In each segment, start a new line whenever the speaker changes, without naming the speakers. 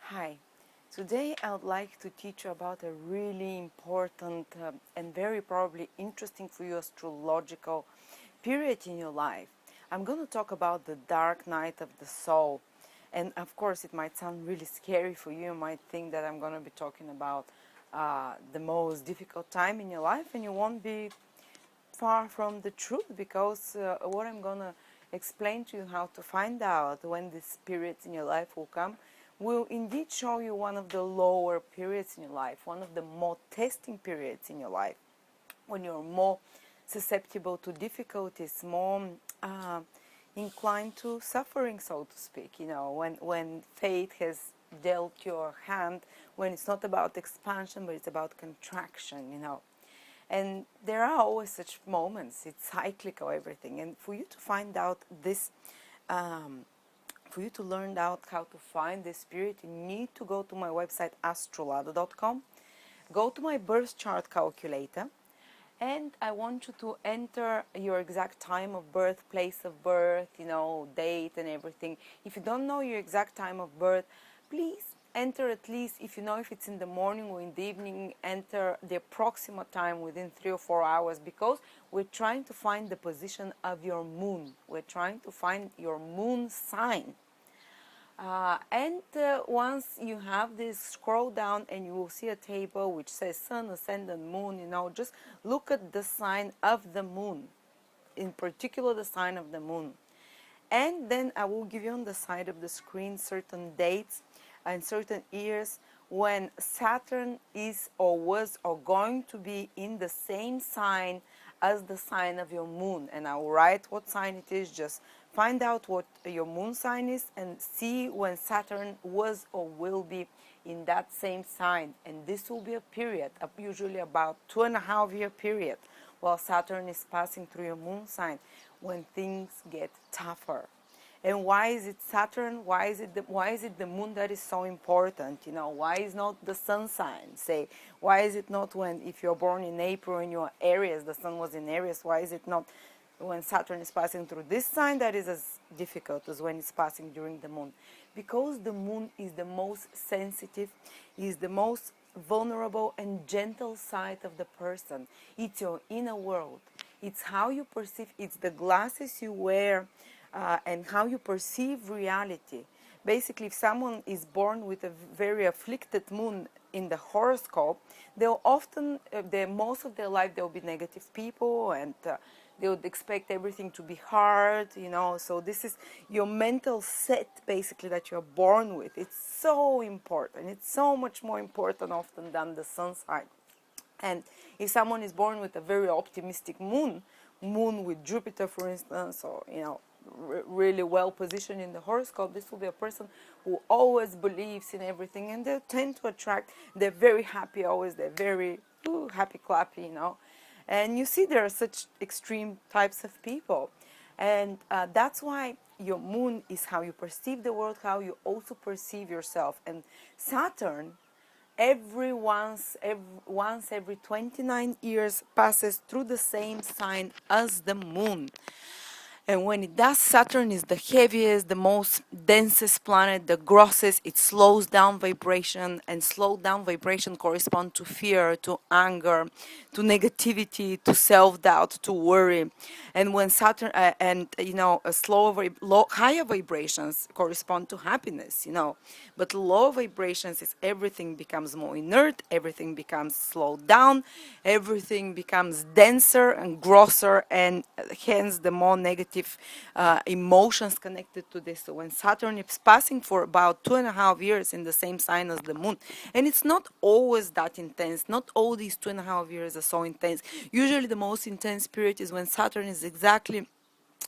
Hi, today I would like to teach you about a really important and very probably interesting for you astrological period in your life. I'm going to talk about the dark night of the soul. And of course, it might sound really scary for you. You might think that I'm going to be talking about the most difficult time in your life, and you won't be far from the truth because what I'm going to explain to you how to find out when these periods in your life will come will indeed show you one of the lower periods in your life, one of the more testing periods in your life, when you're more susceptible to difficulties, more inclined to suffering, so to speak, when fate has dealt your hand, when it's not about expansion, but it's about contraction. And there are always such moments. It's cyclical, everything. And for you to find out this, for you to learn out how to find this spirit, you need to go to my website, astrolada.com, go to my birth chart calculator, and I want you to enter your exact time of birth, place of birth, date and everything. If you don't know your exact time of birth, please enter at least, if you know if it's in the morning or in the evening, enter the approximate time within 3 or 4 hours, because we're trying to find the position of your moon. We're trying to find your moon sign. And once you have this, scroll down and you will see a table which says Sun, Ascendant, Moon. Just look at the sign of the moon, in particular the sign of the moon. And then I will give you on the side of the screen certain dates and certain years when Saturn is or was or going to be in the same sign as the sign of your moon. And I will write what sign it is. Just find out what your moon sign is and see when Saturn was or will be in that same sign. And this will be a period of usually about 2.5 year period while Saturn is passing through your moon sign, when things get tougher. And why is it Saturn? Why is it the moon that is so important? Why is not the sun sign? Say, why is it not if you're born in April and you're Aries, the sun was in Aries, why is it not when Saturn is passing through this sign that is as difficult as when it's passing during the moon? Because the moon is the most sensitive, is the most vulnerable and gentle side of the person. It's your inner world. It's how you perceive, it's the glasses you wear, and how you perceive reality. Basically, if someone is born with a very afflicted moon in the horoscope, they'll often, most of their life, they'll be negative people, and they would expect everything to be hard, So this is your mental set, basically, that you're born with. It's so important. It's so much more important often than the sun sign. And if someone is born with a very optimistic moon with Jupiter, for instance, or really well positioned in the horoscope, this will be a person who always believes in everything, and they tend to attract. They're very happy always. They're very happy clappy, And you see, there are such extreme types of people, and that's why your moon is how you perceive the world, how you also perceive yourself. And Saturn, once every 29 years passes through the same sign as the moon. And when it does, Saturn is the heaviest, the most densest planet, the grossest. It slows down vibration, and slowed down vibration correspond to fear, to anger, to negativity, to self-doubt, to worry. And when Saturn higher vibrations correspond to happiness, But low vibrations is everything becomes more inert, everything becomes slowed down, everything becomes denser and grosser, and hence the more negative emotions connected to this. So when Saturn is passing for about 2.5 years in the same sign as the moon, and it's not always that intense, not all these 2.5 years are so intense. Usually the most intense period is when Saturn is exactly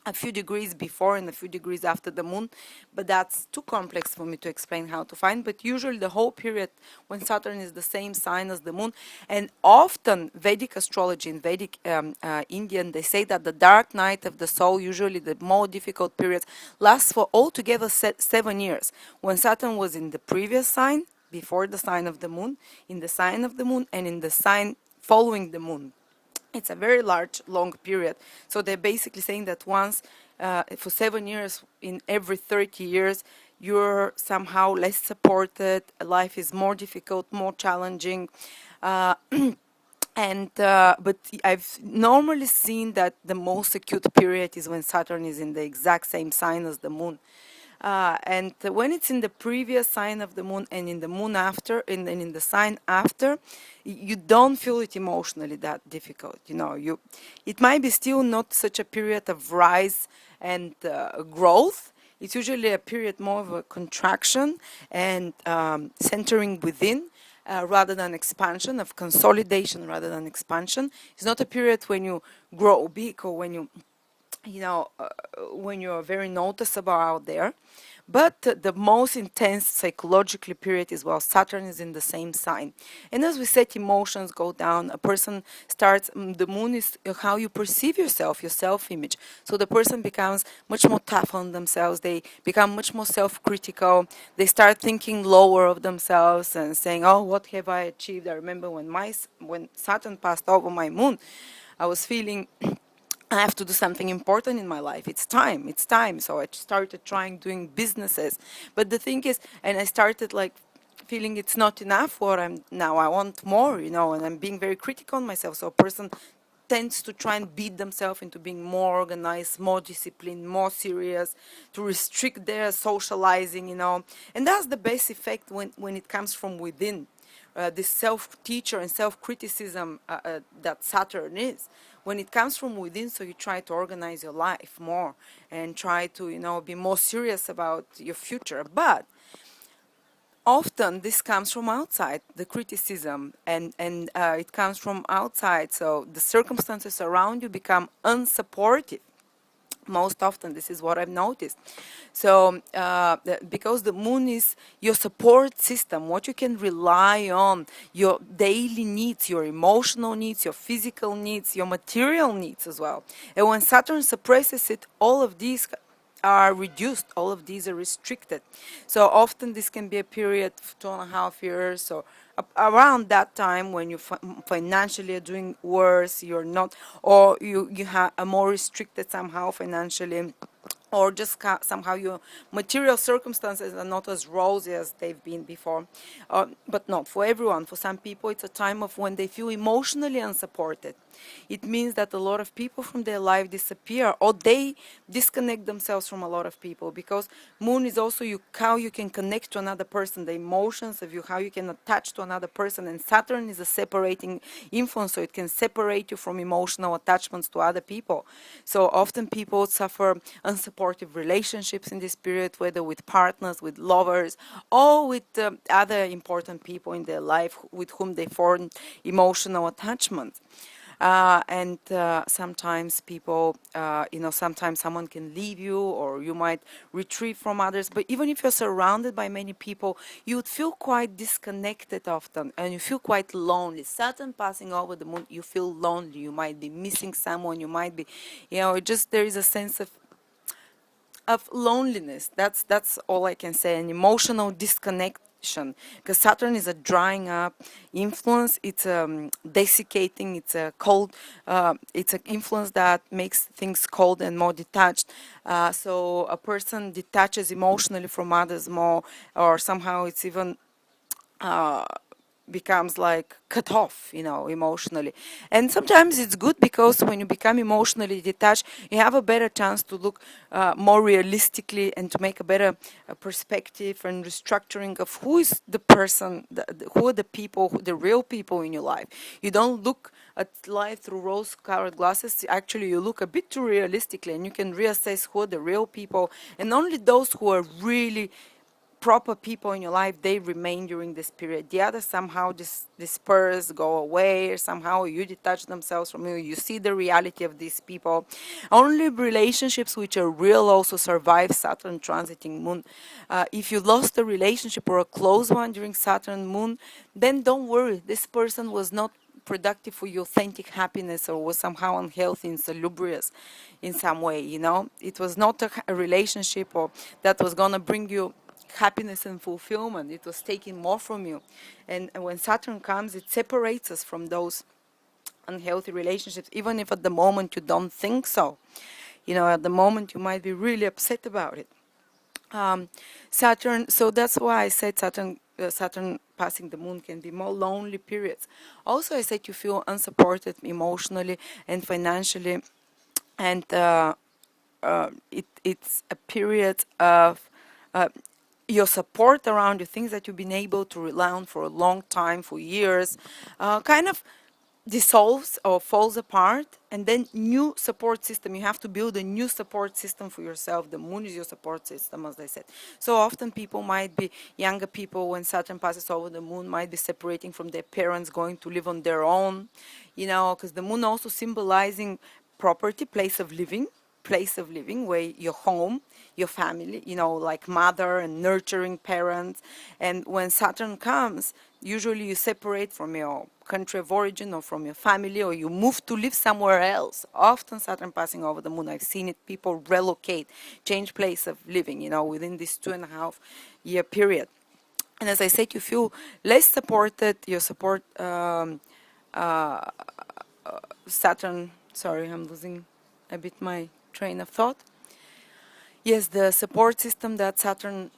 a few degrees before and a few degrees after the moon, but that's too complex for me to explain how to find. But usually the whole period when Saturn is the same sign as the moon, and often Vedic astrology and Vedic Indian, they say that the dark night of the soul, usually the more difficult periods, lasts for altogether 7 years. When Saturn was in the previous sign, before the sign of the moon, in the sign of the moon, and in the sign following the moon. It's a very large, long period. So they're basically saying that once for 7 years, in every 30 years, you're somehow less supported, life is more difficult, more challenging. Uh, but I've normally seen that the most acute period is when Saturn is in the exact same sign as the moon. And when it's in the previous sign of the moon and in the moon after, and in the sign after, you don't feel it emotionally that difficult. It might be still not such a period of rise and growth. It's usually a period more of a contraction and centering within. Rather than expansion, of consolidation rather than expansion. It's not a period when you grow big or when when you're very noticeable out there. But the most intense psychologically period is while Saturn is in the same sign. And as we said, emotions go down. A person starts, the moon is how you perceive yourself, your self-image. So the person becomes much more tough on themselves. They become much more self-critical. They start thinking lower of themselves and saying, oh, what have I achieved? I remember when Saturn passed over my moon, I was feeling I have to do something important in my life. It's time. So I started trying doing businesses. But the thing is, and I started like feeling it's not enough what I'm now. I want more, and I'm being very critical on myself. So a person tends to try and beat themselves into being more organized, more disciplined, more serious, to restrict their socializing, And that's the best effect when it comes from within. This self-teacher and self-criticism that Saturn is. When it comes from within, so you try to organize your life more and try to, be more serious about your future. But often this comes from outside, the criticism, and it comes from outside. So the circumstances around you become unsupportive. Most often, this is what I've noticed. So, because the moon is your support system, what you can rely on, your daily needs, your emotional needs, your physical needs, your material needs as well. And when Saturn suppresses it, all of these are reduced, all of these are restricted. So often this can be a period of 2.5 years or around that time when you financially are doing worse, you're not, or you have a more restricted somehow financially, or just somehow your material circumstances are not as rosy as they've been before. But not for everyone. For some people, it's a time of when they feel emotionally unsupported. It means that a lot of people from their life disappear, or they disconnect themselves from a lot of people, because moon is also how you can connect to another person, the emotions of you, how you can attach to another person. And Saturn is a separating influence, so it can separate you from emotional attachments to other people. So often people suffer unsupportive relationships in this period, whether with partners, with lovers, or with other important people in their life with whom they form emotional attachments. And sometimes people, sometimes someone can leave you, or you might retreat from others. But even if you're surrounded by many people, you would feel quite disconnected often, and you feel quite lonely. Saturn passing over the moon, you feel lonely. You might be missing someone. You might be, just there is a sense of loneliness. That's all I can say. An emotional disconnection, because Saturn is a drying up influence. It's desiccating. It's a cold. It's an influence that makes things cold and more detached. So a person detaches emotionally from others more, or somehow it's even becomes like cut off, emotionally. And sometimes it's good, because when you become emotionally detached, you have a better chance to look more realistically and to make a better perspective and restructuring of who is the person, who are the people, the real people in your life. You don't look at life through rose-colored glasses. Actually, you look a bit too realistically, and you can reassess who are the real people, and only those who are really proper people in your life, they remain during this period. The others somehow disperse, go away, or somehow you detach themselves from you. You see the reality of these people. Only relationships which are real also survive Saturn transiting moon. If you lost a relationship or a close one during Saturn moon, then don't worry. This person was not productive for your authentic happiness, or was somehow unhealthy, insalubrious in some way. It was not a relationship or that was gonna bring you happiness and fulfillment. It was taking more from you. And when Saturn comes, it separates us from those unhealthy relationships, even if at the moment you don't think so. At the moment you might be really upset about it. Saturn, so that's why I said Saturn passing the moon can be more lonely periods. Also, I said you feel unsupported emotionally and financially, and it's a period of uh, your support around you, things that you've been able to rely on for a long time, for years, kind of dissolves or falls apart, and then new support system. You have to build a new support system for yourself. The moon is your support system, as I said. So often people might be, younger people, when Saturn passes over the moon, might be separating from their parents, going to live on their own, because the moon also symbolizing property, place of living, where your home, your family, like mother and nurturing parents. And when Saturn comes, usually you separate from your country of origin or from your family, or you move to live somewhere else. Often Saturn passing over the moon, I've seen it, people relocate, change place of living, within this 2.5 year period. And as I said, you feel less supported, your support, Saturn, sorry, I'm losing a bit my train of thought. Yes, the support system that Saturn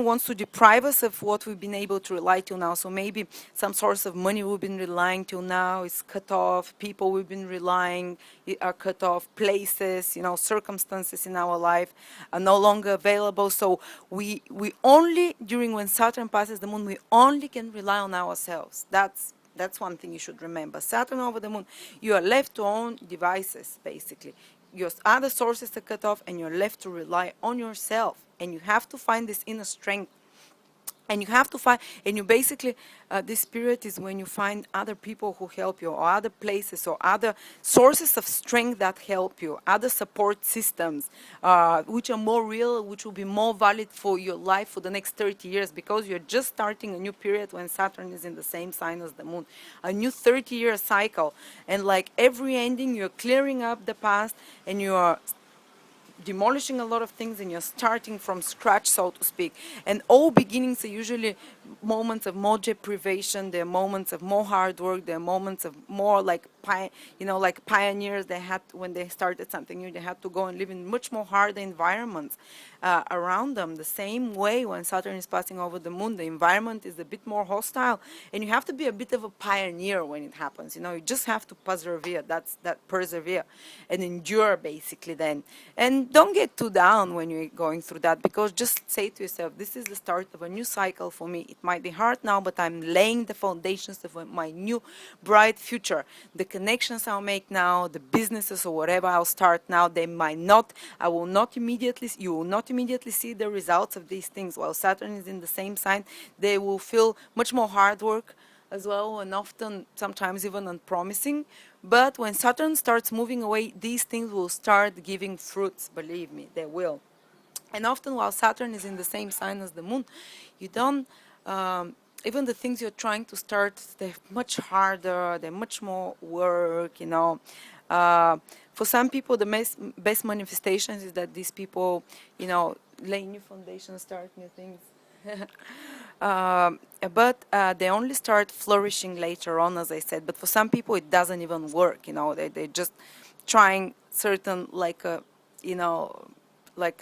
wants to deprive us of what we've been able to rely to now. So maybe some source of money we've been relying to now is cut off. People we've been relying are cut off. Places, circumstances in our life are no longer available. So we only, during when Saturn passes the moon, we only can rely on ourselves. That's one thing you should remember. Saturn over the moon, you are left to own devices, basically. Your other sources are cut off, and you're left to rely on yourself. And you have to find this inner strength. And you have to find, and you basically, this period is when you find other people who help you, or other places, or other sources of strength that help you, other support systems, which are more real, which will be more valid for your life for the next 30 years, because you're just starting a new period when Saturn is in the same sign as the moon, a new 30-year cycle. And like every ending, you're clearing up the past, and you're demolishing a lot of things, and you're starting from scratch, so to speak. And all beginnings are usually moments of more deprivation. They're moments of more hard work. They're moments of more like like pioneers. They had, when they started something new, they had to go and live in much more harder environments around them. The same way when Saturn is passing over the moon, the environment is a bit more hostile, and you have to be a bit of a pioneer when it happens. You just have to persevere. Persevere and endure, basically. Then, and don't get too down when you're going through that, because just say to yourself, this is the start of a new cycle for me. It might be hard now, but I'm laying the foundations of my new bright future. The connections I'll make now, the businesses or whatever I'll start now, you will not immediately see the results of these things. While Saturn is in the same sign, they will feel much more hard work as well, and often sometimes even unpromising. But when Saturn starts moving away, these things will start giving fruits. Believe me, they will. And often while Saturn is in the same sign as the moon, you don't, even the things you're trying to start, they're much harder, they're much more work. For some people, the best manifestations is that these people, lay new foundations, start new things. But they only start flourishing later on, as I said. But for some people, it doesn't even work. They just trying certain, like a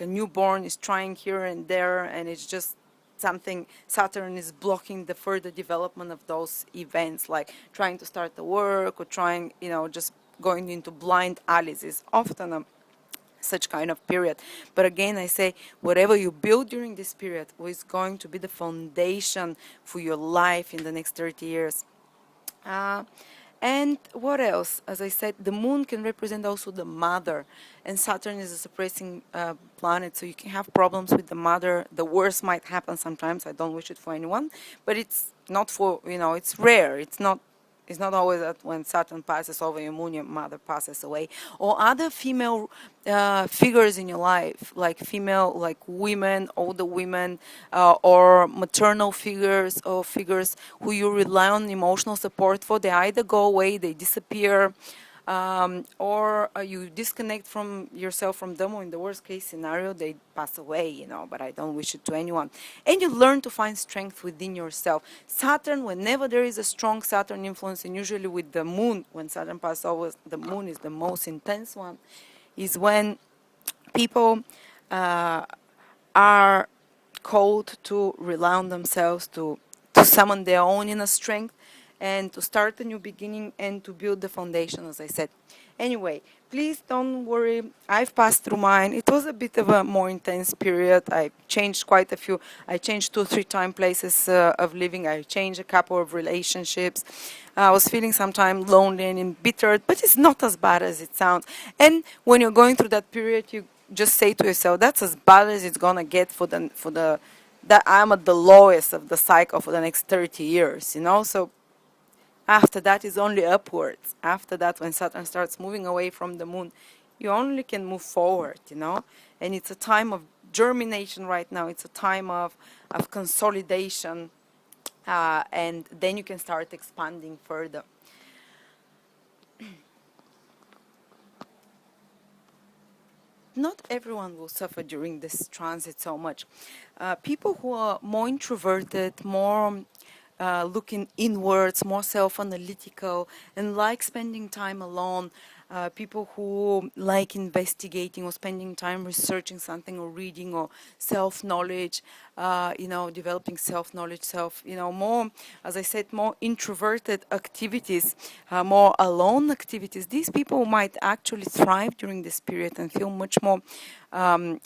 newborn is trying here and there, and it's just something. Saturn is blocking the further development of those events, like trying to start the work, or trying, just going into blind alleys is often such kind of period. But again, I say, whatever you build during this period is going to be the foundation for your life in the next 30 years. And what else? As I said, the moon can represent also the mother, and Saturn is a suppressing planet, so you can have problems with the mother. The worst might happen sometimes. I don't wish it for anyone, but it's not for, it's rare. It's not always that when Saturn passes over your moon, your mother passes away. Or other female figures in your life, like women, older women, or maternal figures, or figures who you rely on emotional support for. They either go away, they disappear, or you disconnect from yourself from them, or in the worst case scenario, they pass away, but I don't wish it to anyone. And you learn to find strength within yourself. Saturn, whenever there is a strong Saturn influence, and usually with the moon, when Saturn passes over, the moon is the most intense one, is when people uh, are called to rely on themselves, to summon their own inner strength, and to start a new beginning and to build the foundation, as I said. Anyway, please don't worry. I've passed through mine. It was a bit of a more intense period. I changed quite a few. I changed 2 or 3 times places of living. I changed a couple of relationships. I was feeling sometimes lonely and embittered, but it's not as bad as it sounds. And when you're going through that period, you just say to yourself, "That's as bad as it's gonna get for the that I'm at the lowest of the cycle for the next 30 years." So after that is only upwards. After that, when Saturn starts moving away from the moon, you only can move forward. And it's a time of germination right now. It's a time of consolidation, and then you can start expanding further. Not everyone will suffer during this transit so much. People who are more introverted, more looking inwards, more self-analytical, and like spending time alone, people who like investigating or spending time researching something or reading or self-knowledge, developing self-knowledge, more, as I said, more introverted activities, more alone activities. These people might actually thrive during this period and feel much more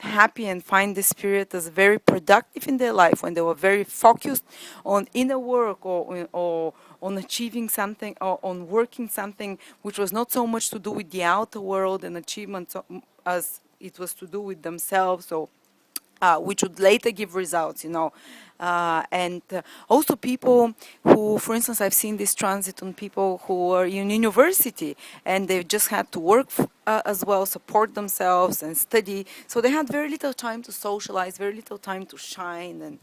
happy and find this period as very productive in their life, when they were very focused on inner work or on achieving something or on working something which was not so much to do with the outer world and achievements as it was to do with themselves, or which would later give results. And also people who, for instance, I've seen this transit on people who are in university and they just had to work as well, support themselves and study. So they had very little time to socialize, very little time to shine and,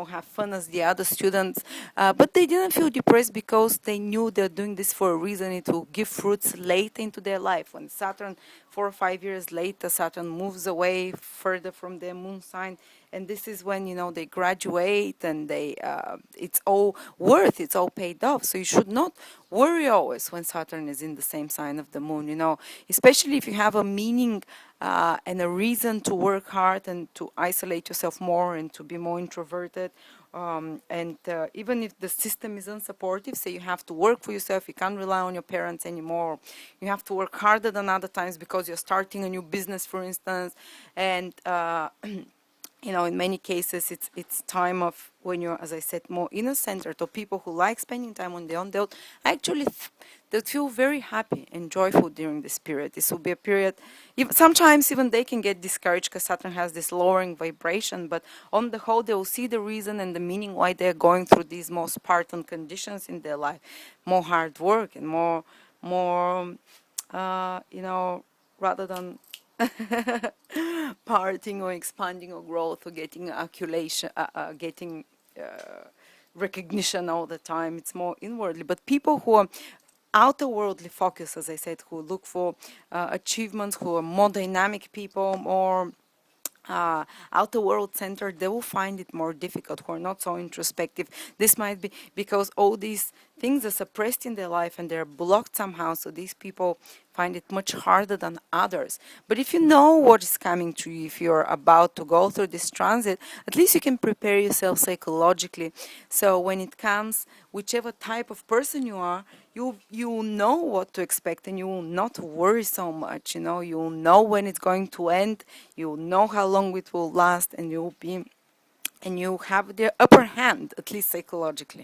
have fun as the other students. But they didn't feel depressed because they knew they're doing this for a reason. It will give fruits later into their life. When Saturn, 4 or 5 years later, Saturn moves away further from their moon sign, and this is when they graduate and it's all it's all paid off. So you should not worry always when Saturn is in the same sign of the moon, especially if you have a meaning and a reason to work hard and to isolate yourself more and to be more introverted. And even if the system is unsupportive, say you have to work for yourself, you can't rely on your parents anymore, you have to work harder than other times because you're starting a new business, for instance, and in many cases, it's time of when you're, as I said, more inner-centered, or people who like spending time on their own, they'll feel very happy and joyful during this period. This will be a period, sometimes even they can get discouraged because Saturn has this lowering vibration, but on the whole, they will see the reason and the meaning why they're going through these more Spartan conditions in their life, more hard work and more, rather than parting or expanding or growth or getting getting recognition all the time. It's more inwardly. But people who are outer worldly focused, as I said, who look for achievements, who are more dynamic people, more outer world centered, they will find it more difficult, who are not so introspective. This might be because all these things are suppressed in their life and they're blocked somehow, so these people find it much harder than others. But if you know what is coming to you, if you're about to go through this transit, at least you can prepare yourself psychologically. So when it comes, whichever type of person you are, you know what to expect and you will not worry so much. You'll know when it's going to end, you'll know how long it will last, and you have the upper hand, at least psychologically.